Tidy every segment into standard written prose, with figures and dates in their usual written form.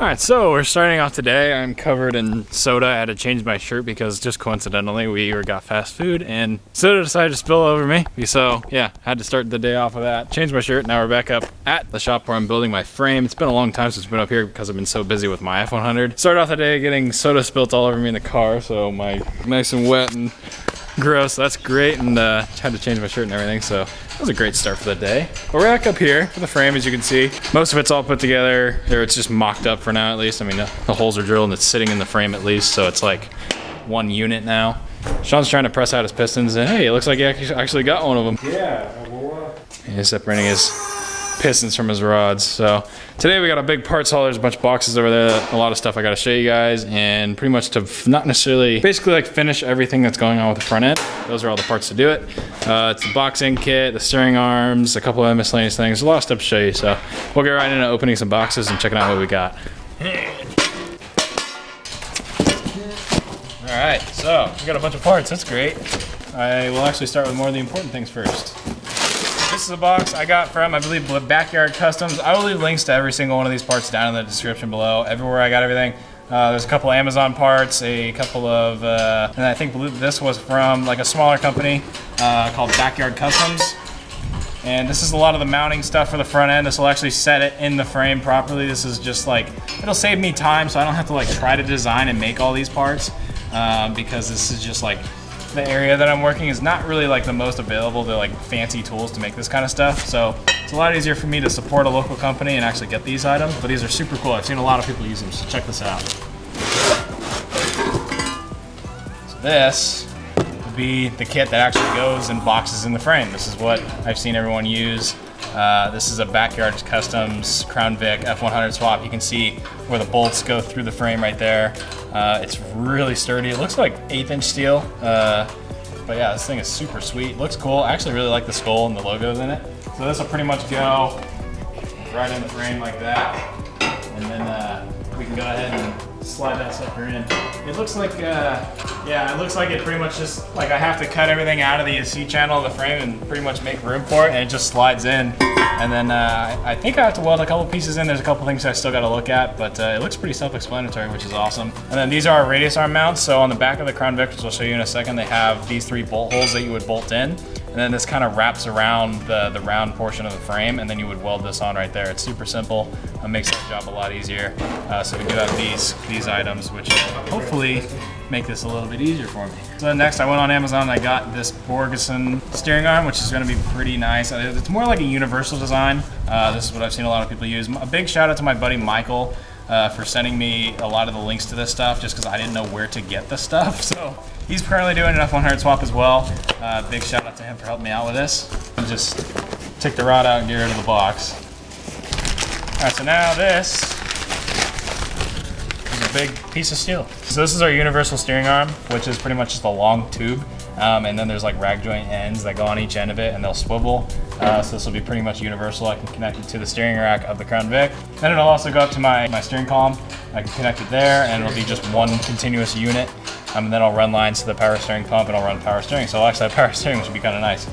Alright, so we're starting off today. I'm covered in soda. I had to change my shirt because just coincidentally we got fast food and soda decided to spill over me. So yeah, had to start the day off with that. Changed my shirt. Now we're back up at the shop where I'm building my frame. It's been a long time since I've been up here because I've been so busy with my F100. Started off the day getting soda spilt all over me in the car, so my nice and wet and gross. That's great, and had to change my shirt and everything, so that was a great start for the day. But we're back up here for the frame, as you can see. Most of it's all put together. It's just mocked up for now, at least. I mean, the holes are drilled and it's sitting in the frame at least, so it's like one unit now. Sean's trying to press out his pistons, and hey, it looks like he actually got one of them. Yeah. He's separating his pistons from his rods. So today we got a big parts haul. There's a bunch of boxes over there, a lot of stuff I got to show you guys, and pretty much to not necessarily, basically like finish everything that's going on with the front end. Those are all the parts to do it. It's the boxing kit, the steering arms, a couple of miscellaneous things. A lot of stuff to show you, so we'll get right into opening some boxes and checking out what we got. All right, so we got a bunch of parts. That's great. I will actually start with more of the important things first. This is a box I got from, I believe, Backyard Customs. I will leave links to every single one of these parts down in the description below. Everywhere I got everything. There's a couple Amazon parts, a couple of, and I think this was from like a smaller company called Backyard Customs. And this is a lot of the mounting stuff for the front end. This will actually set it in the frame properly. This is just like, it'll save me time so I don't have to like try to design and make all these parts because this is just like, the area that I'm working is not really like the most available to like fancy tools to make this kind of stuff. So it's a lot easier for me to support a local company and actually get these items, but these are super cool. I've seen a lot of people use them, so check this out. So this would be the kit that actually goes and boxes in the frame. This is what I've seen everyone use. This is a Backyard Customs Crown Vic F100 swap. You can see where the bolts go through the frame right there. It's really sturdy. It looks like 1/8" steel. But yeah, this thing is super sweet. Looks cool. I actually really like the skull and the logos in it. So this will pretty much go right in the frame like that. And then we can go ahead and slide that sucker in. It looks like, yeah, it looks like it pretty much just, like I have to cut everything out of the C channel of the frame and pretty much make room for it, and it just slides in. And then I think I have to weld a couple pieces in. There's a couple things I still got to look at, but it looks pretty self-explanatory, which is awesome. And then these are our radius arm mounts. So on the back of the Crown Vic, which I'll show you in a second, they have these 3 bolt holes that you would bolt in. And then this kind of wraps around the round portion of the frame, and then you would weld this on right there. It's super simple. It makes that job a lot easier. So we do have these items, which hopefully make this a little bit easier for me. So next I went on Amazon and I got this Borgeson steering arm, which is going to be pretty nice. It's more like a universal design. This is what I've seen a lot of people use. A big shout out to my buddy Michael for sending me a lot of the links to this stuff, just because I didn't know where to get the stuff. So he's currently doing an F100 swap as well. Big shout out to him for helping me out with this. And just take the rod out and get rid of the box. All right, so now this is a big piece of steel. So this is our universal steering arm, which is pretty much just a long tube. And then there's like rag joint ends that go on each end of it and they'll swivel. So this will be pretty much universal. I can connect it to the steering rack of the Crown Vic. Then it'll also go up to my steering column. I can connect it there and it'll be just one continuous unit. And then I'll run lines to the power steering pump and I'll run power steering. So I'll actually have power steering, which would be kind of nice.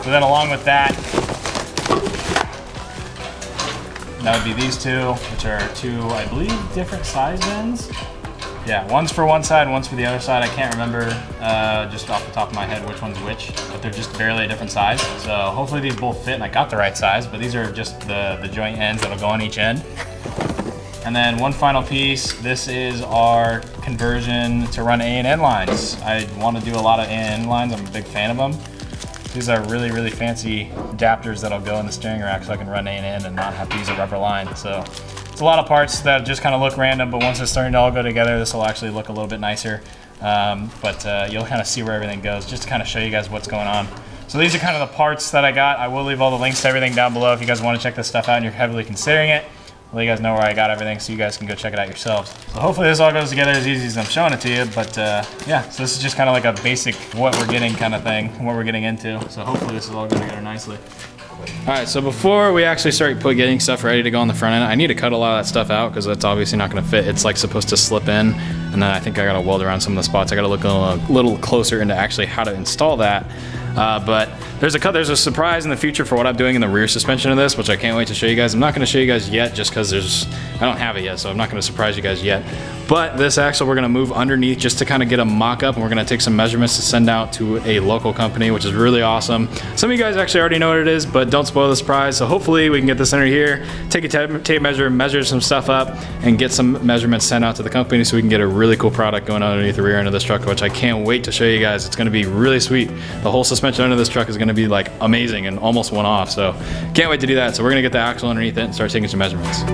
So then along with that would be these two, which are 2, I believe, different size ends. Yeah, one's for one side, one's for the other side. I can't remember just off the top of my head which one's which, but they're just barely a different size. So hopefully these both fit and I got the right size, but these are just the joint ends that'll go on each end. And then one final piece, this is our conversion to run A and N lines. I want to do a lot of A and N lines, I'm a big fan of them. These are really, really fancy adapters that'll go in the steering rack so I can run A and N and not have to use a rubber line. So it's a lot of parts that just kind of look random, but once it's starting to all go together, this will actually look a little bit nicer. You'll kind of see where everything goes, just to kind of show you guys what's going on. So these are kind of the parts that I got. I will leave all the links to everything down below if you guys want to check this stuff out and you're heavily considering it. I'll let you guys know where I got everything so you guys can go check it out yourselves. So hopefully this all goes together as easy as I'm showing it to you, but yeah, so this is just kind of like a basic what we're getting kind of thing, what we're getting into. So hopefully this is all going together nicely. All right, so before we actually start getting stuff ready to go on the front end, I need to cut a lot of that stuff out because that's obviously not going to fit. It's like supposed to slip in, and then I think I got to weld around some of the spots. I got to look a little closer into actually how to install that. But There's a surprise in the future for what I'm doing in the rear suspension of this, which I can't wait to show you guys. I'm not gonna show you guys yet just because I don't have it yet, so I'm not gonna surprise you guys yet. But this axle we're gonna move underneath just to kind of get a mock-up, and we're gonna take some measurements to send out to a local company, which is really awesome. Some of you guys actually already know what it is, but don't spoil the surprise. So hopefully we can get this under here, take a tape measure, measure some stuff up, and get some measurements sent out to the company so we can get a really cool product going underneath the rear end of this truck, which I can't wait to show you guys. It's gonna be really sweet. The whole suspension under this truck is gonna be like amazing and almost one off, so can't wait to do that. So we're gonna get the axle underneath it and start taking some measurements. Okay,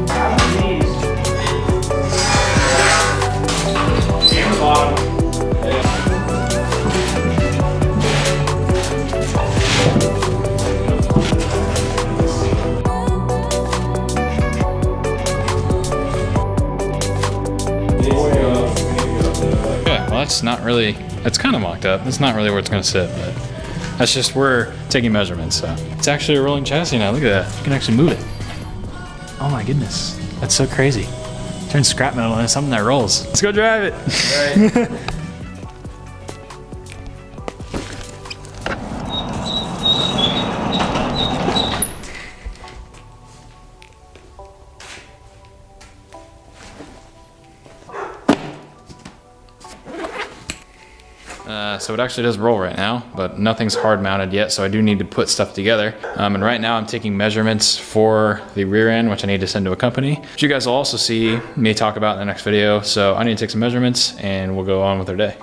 well that's not really, it's kind of mocked up. That's not really where it's gonna sit, but that's just we're taking measurements. So it's actually a rolling chassis now. Look at that. You can actually move it. Oh my goodness, that's so crazy. Turn scrap metal into something that rolls. Let's go drive it. All right. So it actually does roll right now, but nothing's hard mounted yet, so I do need to put stuff together. And right now I'm taking measurements for the rear end, which I need to send to a company, which you guys will also see me talk about in the next video. So I need to take some measurements and we'll go on with our day.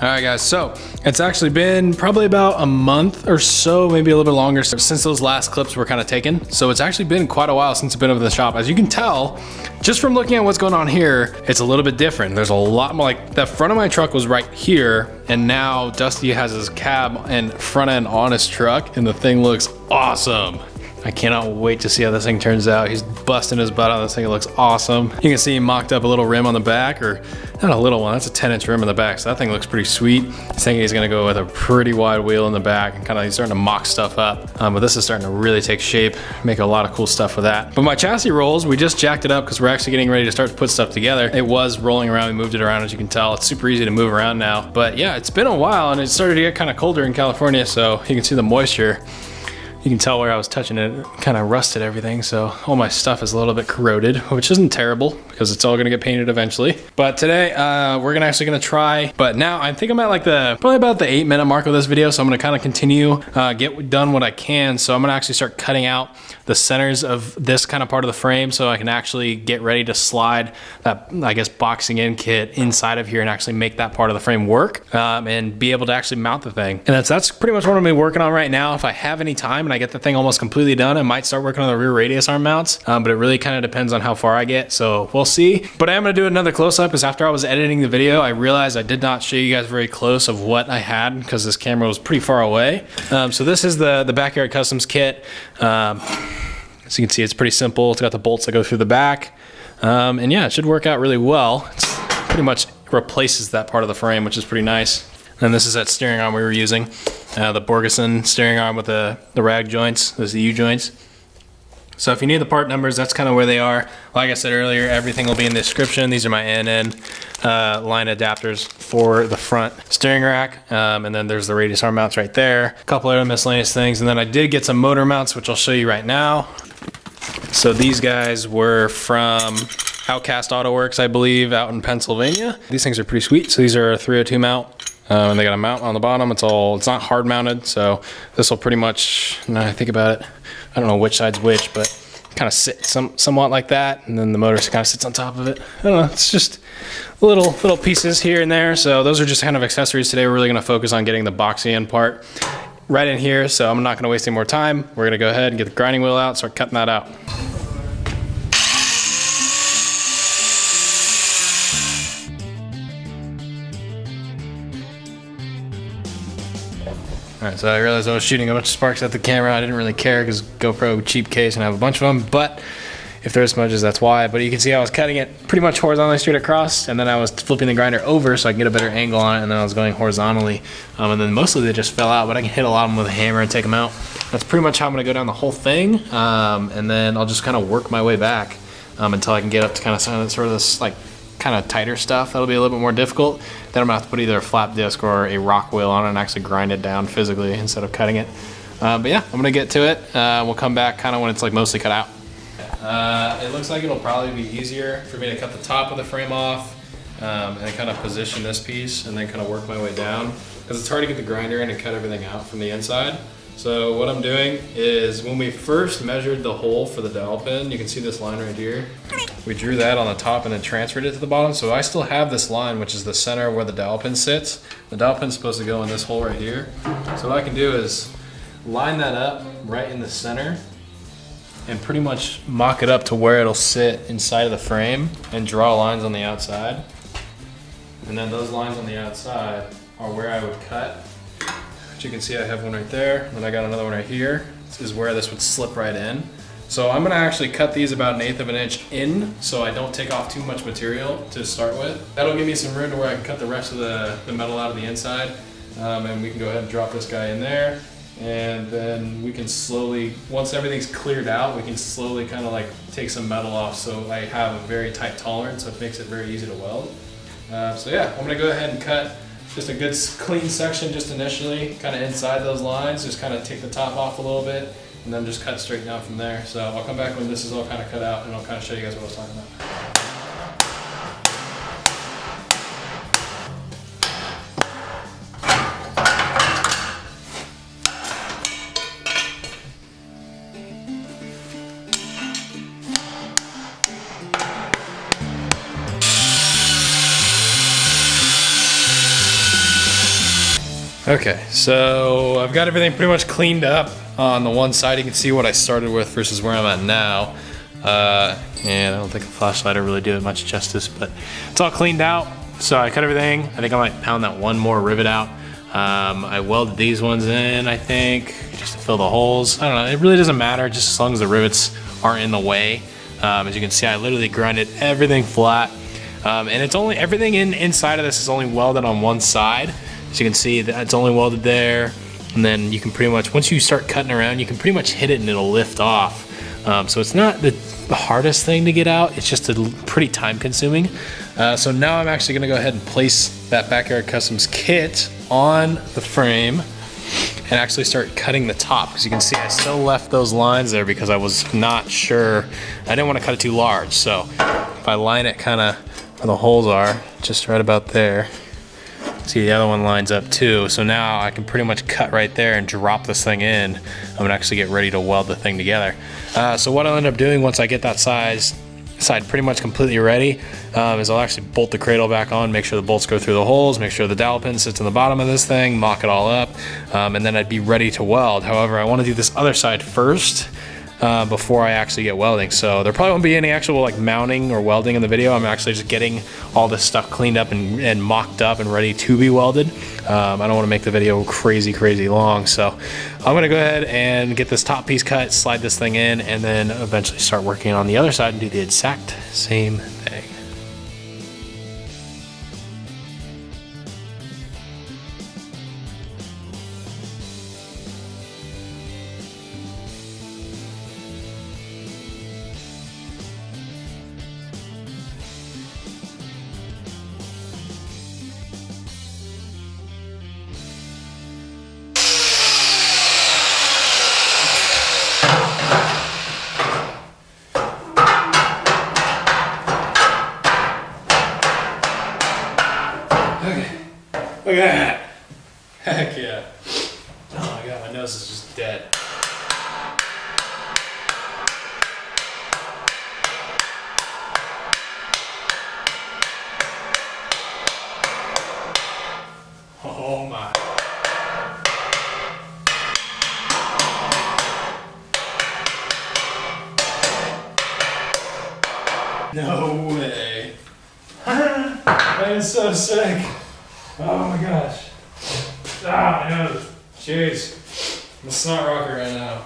All right guys, so it's actually been probably about a month or so, maybe a little bit longer since those last clips were kind of taken. So it's actually been quite a while since I've been over to the shop. As you can tell, just from looking at what's going on here, it's a little bit different. There's a lot more, like the front of my truck was right here, and now Dusty has his cab and front end on his truck, and the thing looks awesome. I cannot wait to see how this thing turns out. He's busting his butt on this thing. It looks awesome. You can see he mocked up a little rim on the back, or not a little one, that's a 10-inch rim in the back. So that thing looks pretty sweet. He's thinking he's gonna go with a pretty wide wheel in the back, and kind of he's starting to mock stuff up. But this is starting to really take shape, make a lot of cool stuff with that. But my chassis rolls, we just jacked it up because we're actually getting ready to start to put stuff together. It was rolling around, we moved it around, as you can tell. It's super easy to move around now. But yeah, it's been a while and it started to get kind of colder in California, so you can see the moisture. You can tell where I was touching it kind of rusted everything, so all my stuff is a little bit corroded, which isn't terrible because it's all gonna get painted eventually. But today, we're actually gonna try, but now I think I'm at like probably about the 8-minute mark of this video, so I'm gonna kind of continue, get done what I can. So I'm gonna actually start cutting out the centers of this kind of part of the frame so I can actually get ready to slide that, I guess, boxing in kit inside of here and actually make that part of the frame work, and be able to actually mount the thing. And that's pretty much what I'm gonna be working on right now. If I have any time and I get the thing almost completely done, I might start working on the rear radius arm mounts, but it really kind of depends on how far I get, so we'll see. But I am gonna do another close-up because after I was editing the video, I realized I did not show you guys very close of what I had because this camera was pretty far away. So this is the Backyard Customs kit. As you can see, it's pretty simple. It's got the bolts that go through the back. And yeah, it should work out really well. It's pretty much replaces that part of the frame, which is pretty nice. And this is that steering arm we were using. The Borgeson steering arm with the rag joints, those are the U-joints. So if you need the part numbers, that's kind of where they are. Like I said earlier, everything will be in the description. These are my NN line adapters for the front steering rack. And then there's the radius arm mounts right there. A couple other miscellaneous things. And then I did get some motor mounts, which I'll show you right now. So these guys were from Outcast Auto Works, I believe, out in Pennsylvania. These things are pretty sweet. So these are a 302 mount. And they got a mount on the bottom. It's not hard mounted, so this will pretty much, now I think about it, I don't know which side's which, but kind of sit somewhat like that, and then the motor kind of sits on top of it. I don't know, it's just little pieces here and there. So those are just kind of accessories. Today we're really gonna focus on getting the boxy end part right in here, so I'm not gonna waste any more time. We're gonna go ahead and get the grinding wheel out, start cutting that out. All right, so I realized I was shooting a bunch of sparks at the camera. I didn't really care because GoPro cheap case and I have a bunch of them, but if there's smudges, that's why. But you can see I was cutting it pretty much horizontally straight across, and then I was flipping the grinder over so I can get a better angle on it, and then I was going horizontally. And then mostly they just fell out, but I can hit a lot of them with a hammer and take them out. That's pretty much how I'm gonna go down the whole thing, and then I'll just kind of work my way back. until I can get up to kind of sort of this like kind of tighter stuff. That'll be a little bit more difficult. Then I'm gonna have to put either a flap disc or a rock wheel on it and actually grind it down physically instead of cutting it. But yeah, I'm gonna get to it. We'll come back kind of when it's like mostly cut out. It looks like it'll probably be easier for me to cut the top of the frame off and kind of position this piece and then kind of work my way down, because it's hard to get the grinder in and cut everything out from the inside. So what I'm doing is, when we first measured the hole for the dowel pin, you can see this line right here. We drew that on the top and then transferred it to the bottom. So I still have this line, which is the center where the dowel pin sits. The dowel pin's supposed to go in this hole right here. So what I can do is line that up right in the center and pretty much mock it up to where it'll sit inside of the frame and draw lines on the outside. And then those lines on the outside are where I would cut. As you can see, I have one right there, and then I got another one right here. This is where this would slip right in. So I'm gonna actually cut these about 1/8 of an inch in, so I don't take off too much material to start with. That'll give me some room to where I can cut the rest of the metal out of the inside. And we can go ahead and drop this guy in there. And then we can slowly, once everything's cleared out, we can slowly kind of like take some metal off, so I have a very tight tolerance, so it makes it very easy to weld. So yeah, I'm gonna go ahead and cut just a good clean section just initially, kind of inside those lines, just kind of take the top off a little bit, and then just cut straight down from there. So I'll come back when this is all kind of cut out, and I'll kind of show you guys what I was talking about. Okay, so I've got everything pretty much cleaned up. On the one side, you can see what I started with versus where I'm at now. And I don't think a flashlight will really do it much justice, but it's all cleaned out. So I cut everything. I think I might pound that one more rivet out. I welded these ones in, I think, just to fill the holes. I don't know, it really doesn't matter, just as long as the rivets aren't in the way. As you can see, I literally grinded everything flat. And it's only, everything inside of this is only welded on one side. As you can see, it's only welded there, and then you can pretty much, once you start cutting around, you can pretty much hit it and it'll lift off. So it's not the hardest thing to get out, it's just pretty time consuming. So now I'm actually gonna go ahead and place that Backyard Customs kit on the frame and actually start cutting the top, because you can see I still left those lines there because I was not sure, I didn't want to cut it too large. So if I line it kind of where the holes are, just right about there, see the other one lines up too, so now I can pretty much cut right there and drop this thing in. I'm gonna actually get ready to weld the thing together. So what I'll end up doing once I get that side pretty much completely ready is I'll actually bolt the cradle back on, make sure the bolts go through the holes, make sure the dowel pin sits in the bottom of this thing, mock it all up, and then I'd be ready to weld. However, I want to do this other side first before I actually get welding. So there probably won't be any actual like mounting or welding in the video. I'm actually just getting all this stuff cleaned up and mocked up and ready to be welded. I don't want to make the video crazy long. So I'm gonna go ahead and get this top piece cut, slide this thing in, and then eventually start working on the other side and do the exact same thing. Look at that. Heck yeah. Oh my god, my nose is just dead. Oh my. No way. That is so sick. Oh my gosh. Ah, my nose. Jeez. I'm a snot rocker right now.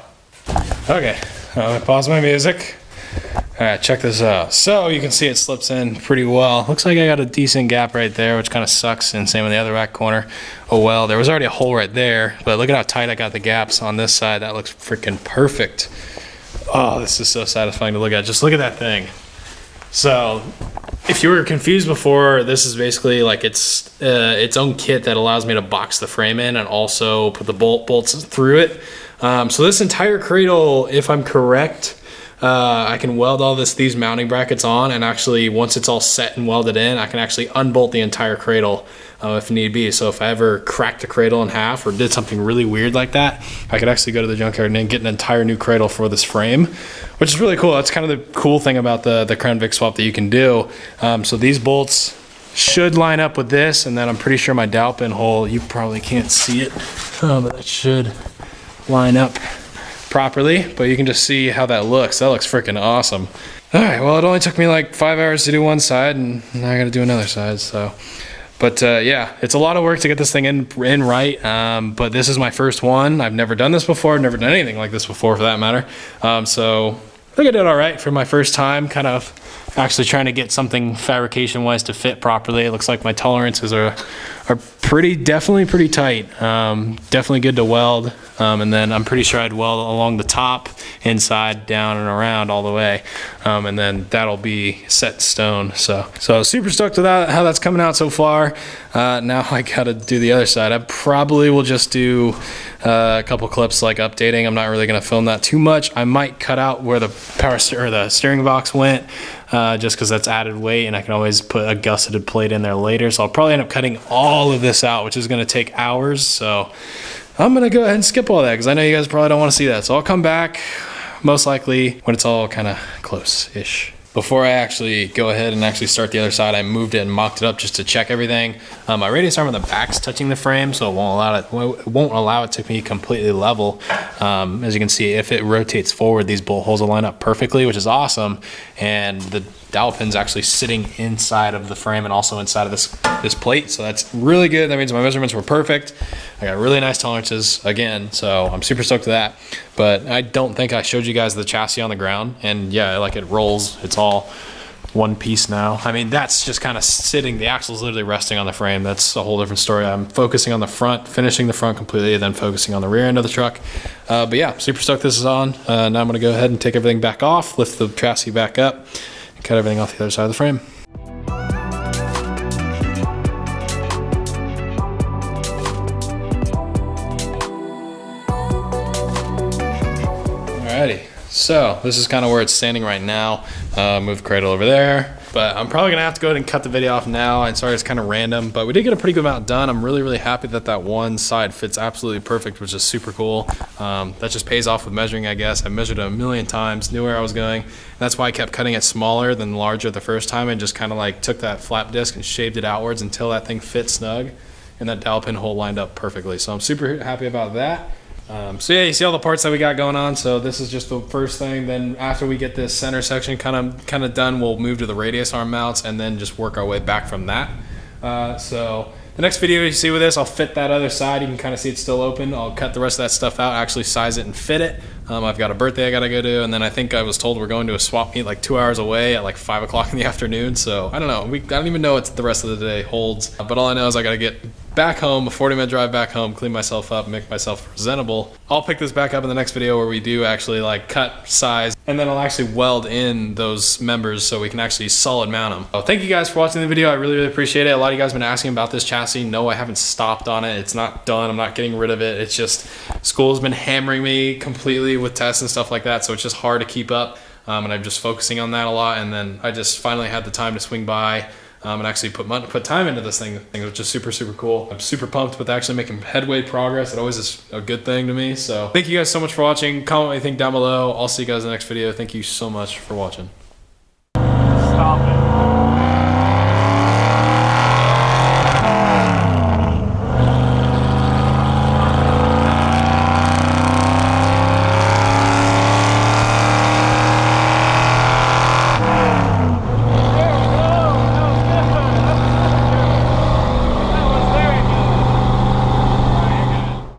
Okay, I'm gonna pause my music. Alright, check this out. So you can see it slips in pretty well. Looks like I got a decent gap right there, which kind of sucks, and same in the other back corner. Oh well, there was already a hole right there, but look at how tight I got the gaps on this side. That looks freaking perfect. Oh, this is so satisfying to look at. Just look at that thing. So if you were confused before, this is basically like its own kit that allows me to box the frame in and also put the bolts through it. So this entire cradle, if I'm correct, I can weld all these mounting brackets on, and actually once it's all set and welded in, I can actually unbolt the entire cradle if need be. So if I ever cracked the cradle in half or did something really weird like that, I could actually go to the junkyard and then get an entire new cradle for this frame, which is really cool. That's kind of the cool thing about the Crown Vic swap that you can do. So these bolts should line up with this, and then I'm pretty sure my dowel pin hole, you probably can't see it, but that should line up properly, but you can just see how that looks. That looks freaking awesome. All right, well, it only took me like 5 hours to do one side, and now I gotta do another side, so. But yeah, it's a lot of work to get this thing in right, but this is my first one. I've never done this before, never done anything like this before for that matter. So I think I did all right for my first time, kind of actually trying to get something fabrication wise to fit properly. It looks like my tolerances are definitely pretty tight. Definitely good to weld. And then I'm pretty sure I'd weld along the top, inside, down, and around all the way. And then that'll be set in stone. So super stoked with how that's coming out so far. Now I gotta do the other side. I probably will just do a couple clips like updating. I'm not really gonna film that too much. I might cut out where the the steering box went, just because that's added weight, and I can always put a gusseted plate in there later. So I'll probably end up cutting all of this out, which is gonna take hours. So I'm gonna go ahead and skip all that because I know you guys probably don't want to see that. So I'll come back most likely when it's all kind of close-ish. Before I actually go ahead and actually start the other side, I moved it and mocked it up just to check everything. My radius arm on the back's touching the frame, so it won't allow it to be completely level. As you can see, if it rotates forward, these bolt holes will line up perfectly, which is awesome. And the dowel pin's actually sitting inside of the frame and also inside of this plate, so that's really good. That means my measurements were perfect. I got really nice tolerances again, so I'm super stoked with that. But I don't think I showed you guys the chassis on the ground, and yeah, like it rolls. It's all one piece now. I mean, that's just kind of sitting, the axle's literally resting on the frame. That's a whole different story. I'm focusing on the front, finishing the front completely, and then focusing on the rear end of the truck. But yeah, super stoked this is on. Now I'm gonna go ahead and take everything back off, lift the chassis back up, and cut everything off the other side of the frame. Alrighty, so this is kind of where it's standing right now. Move the cradle over there, but I'm probably gonna have to go ahead and cut the video off now. I'm sorry, it's kind of random, but we did get a pretty good amount done. I'm really happy that one side fits absolutely perfect, which is super cool. That just pays off with measuring, I guess. I measured it a million times, knew where I was going. That's why I kept cutting it smaller than larger the first time, and just kind of like took that flap disc and shaved it outwards until that thing fit snug, and that dowel pin hole lined up perfectly. So I'm super happy about that. So yeah, you see all the parts that we got going on. So this is just the first thing. Then after we get this center section kind of done, we'll move to the radius arm mounts and then just work our way back from that. So the next video you see with this, I'll fit that other side. You can kind of see it's still open. I'll cut the rest of that stuff out, actually size it and fit it. I've got a birthday I gotta go to, and then I think I was told we're going to a swap meet like 2 hours away at like 5 o'clock in the afternoon. So I don't know. I don't even know what the rest of the day holds. But all I know is I gotta get back home, a 40-minute drive back home, clean myself up, make myself presentable. I'll pick this back up in the next video where we do actually like cut, size, and then I'll actually weld in those members so we can actually solid mount them. So thank you guys for watching the video. I really appreciate it. A lot of you guys have been asking about this chassis. No, I haven't stopped on it. It's not done. I'm not getting rid of it. It's just school's been hammering me completely with tests and stuff like that, so it's just hard to keep up. And I'm just focusing on that a lot, and then I just finally had the time to swing by and actually put time into this thing, which is super cool. I'm super pumped with actually making headway progress. It always is a good thing to me. So thank you guys so much for watching. Comment what you think down below. I'll see you guys in the next video. Thank you so much for watching.